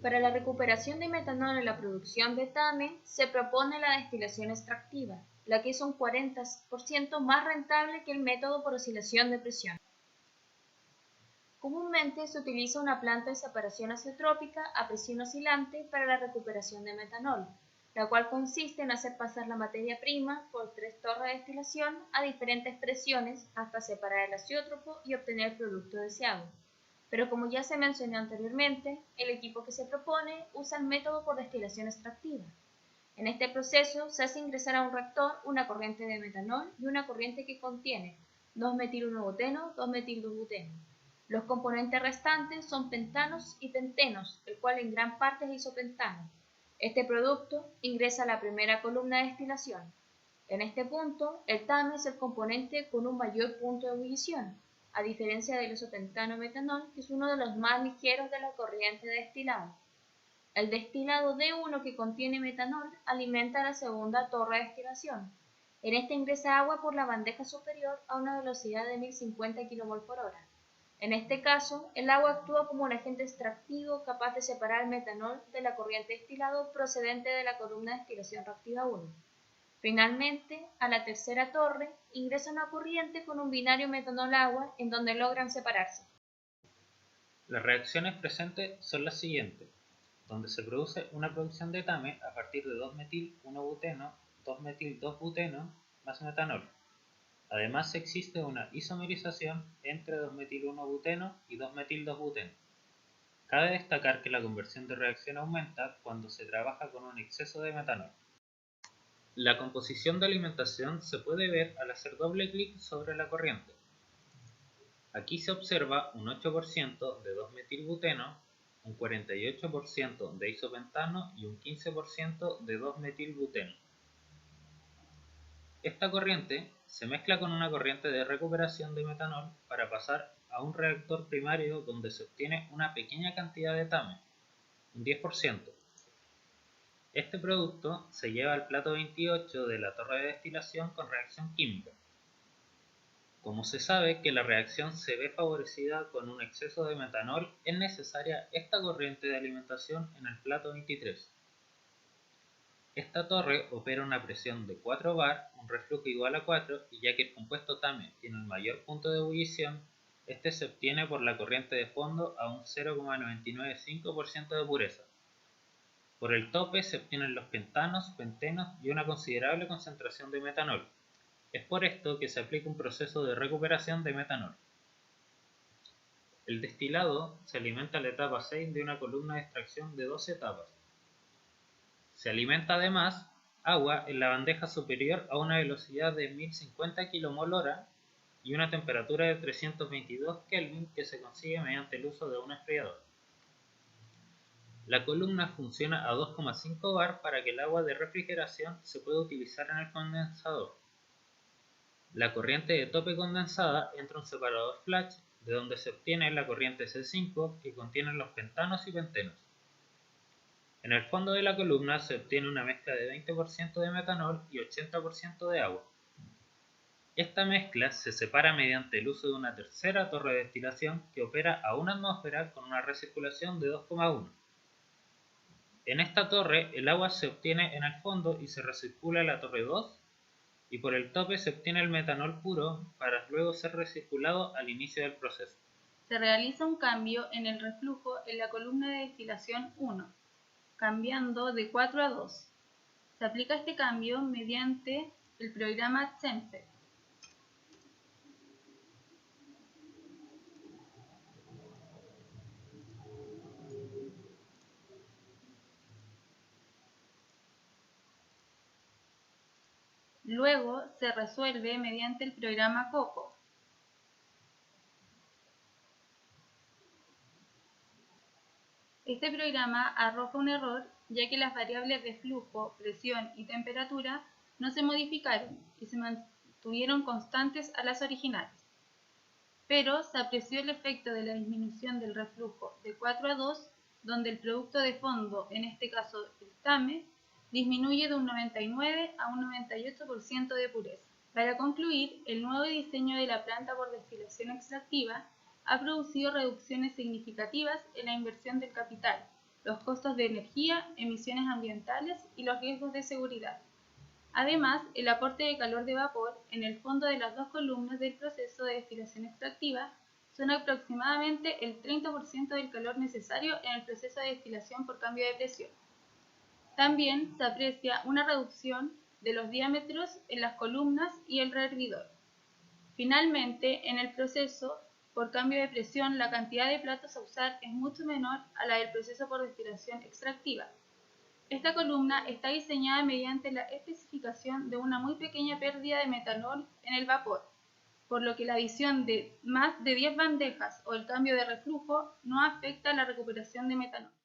Para la recuperación de metanol en la producción de TAME, se propone la destilación extractiva, la que es un 40% más rentable que el método por oscilación de presión. Comúnmente se utiliza una planta de separación azeotrópica a presión oscilante para la recuperación de metanol, la cual consiste en hacer pasar la materia prima por 3 torres de destilación a diferentes presiones hasta separar el azeótropo y obtener el producto deseado. Pero como ya se mencionó anteriormente, el equipo que se propone usa el método por destilación extractiva. En este proceso se hace ingresar a un reactor una corriente de metanol y una corriente que contiene 2-metil-1-buteno, 2-metil-2-buteno. Los componentes restantes son pentanos y pentenos, el cual en gran parte es isopentano. Este producto ingresa a la primera columna de destilación. En este punto, el TAME es el componente con un mayor punto de ebullición, a diferencia del isopentano-metanol, que es uno de los más ligeros de la corriente de destilado. El destilado D1 que contiene metanol alimenta la segunda torre de destilación. En esta ingresa agua por la bandeja superior a una velocidad de 1050 kmol/h. En este caso, el agua actúa como un agente extractivo capaz de separar el metanol de la corriente de destilado procedente de la columna de destilación reactiva 1. Finalmente, a la tercera torre ingresa una corriente con un binario metanol-agua en donde logran separarse. Las reacciones presentes son las siguientes, donde se produce una producción de TAME a partir de 2-metil-1-buteno, 2-metil-2-buteno más metanol. Además existe una isomerización entre 2-metil-1-buteno y 2-metil-2-buteno. Cabe destacar que la conversión de reacción aumenta cuando se trabaja con un exceso de metanol. La composición de alimentación se puede ver al hacer doble clic sobre la corriente. Aquí se observa un 8% de 2-metilbuteno, un 48% de isopentano y un 15% de 2-metilbuteno. Esta corriente se mezcla con una corriente de recuperación de metanol para pasar a un reactor primario donde se obtiene una pequeña cantidad de TAME, un 10%. Este producto se lleva al plato 28 de la torre de destilación con reacción química. Como se sabe que la reacción se ve favorecida con un exceso de metanol, es necesaria esta corriente de alimentación en el plato 23. Esta torre opera a una presión de 4 bar, un reflujo igual a 4, y ya que el compuesto TAME tiene el mayor punto de ebullición, este se obtiene por la corriente de fondo a un 0,995% de pureza. Por el tope se obtienen los pentanos, pentenos y una considerable concentración de metanol. Es por esto que se aplica un proceso de recuperación de metanol. El destilado se alimenta a la etapa 6 de una columna de extracción de 12 etapas. Se alimenta además agua en la bandeja superior a una velocidad de 1050 kmol/h y una temperatura de 322 Kelvin que se consigue mediante el uso de un enfriador. La columna funciona a 2,5 bar para que el agua de refrigeración se pueda utilizar en el condensador. La corriente de tope condensada entra a un separador flash, de donde se obtiene la corriente C5 que contiene los pentanos y pentenos. En el fondo de la columna se obtiene una mezcla de 20% de metanol y 80% de agua. Esta mezcla se separa mediante el uso de una tercera torre de destilación que opera a 1 atmósfera con una recirculación de 2,1. En esta torre el agua se obtiene en el fondo y se recircula a la torre 2, y por el tope se obtiene el metanol puro para luego ser recirculado al inicio del proceso. Se realiza un cambio en el reflujo en la columna de destilación 1, cambiando de 4 a 2. Se aplica este cambio mediante el programa ChemSet. Luego se resuelve mediante el programa COCO. Este programa arroja un error ya que las variables de flujo, presión y temperatura no se modificaron y se mantuvieron constantes a las originales. Pero se apreció el efecto de la disminución del reflujo de 4 a 2, donde el producto de fondo, en este caso el TAME, disminuye de un 99 a un 98% de pureza. Para concluir, el nuevo diseño de la planta por destilación extractiva ha producido reducciones significativas en la inversión del capital, los costos de energía, emisiones ambientales y los riesgos de seguridad. Además, el aporte de calor de vapor en el fondo de las dos columnas del proceso de destilación extractiva son aproximadamente el 30% del calor necesario en el proceso de destilación por cambio de presión. También se aprecia una reducción de los diámetros en las columnas y el rehervidor. Finalmente, en el proceso por cambio de presión, la cantidad de platos a usar es mucho menor a la del proceso por destilación extractiva. Esta columna está diseñada mediante la especificación de una muy pequeña pérdida de metanol en el vapor, por lo que la adición de más de 10 bandejas o el cambio de reflujo no afecta la recuperación de metanol.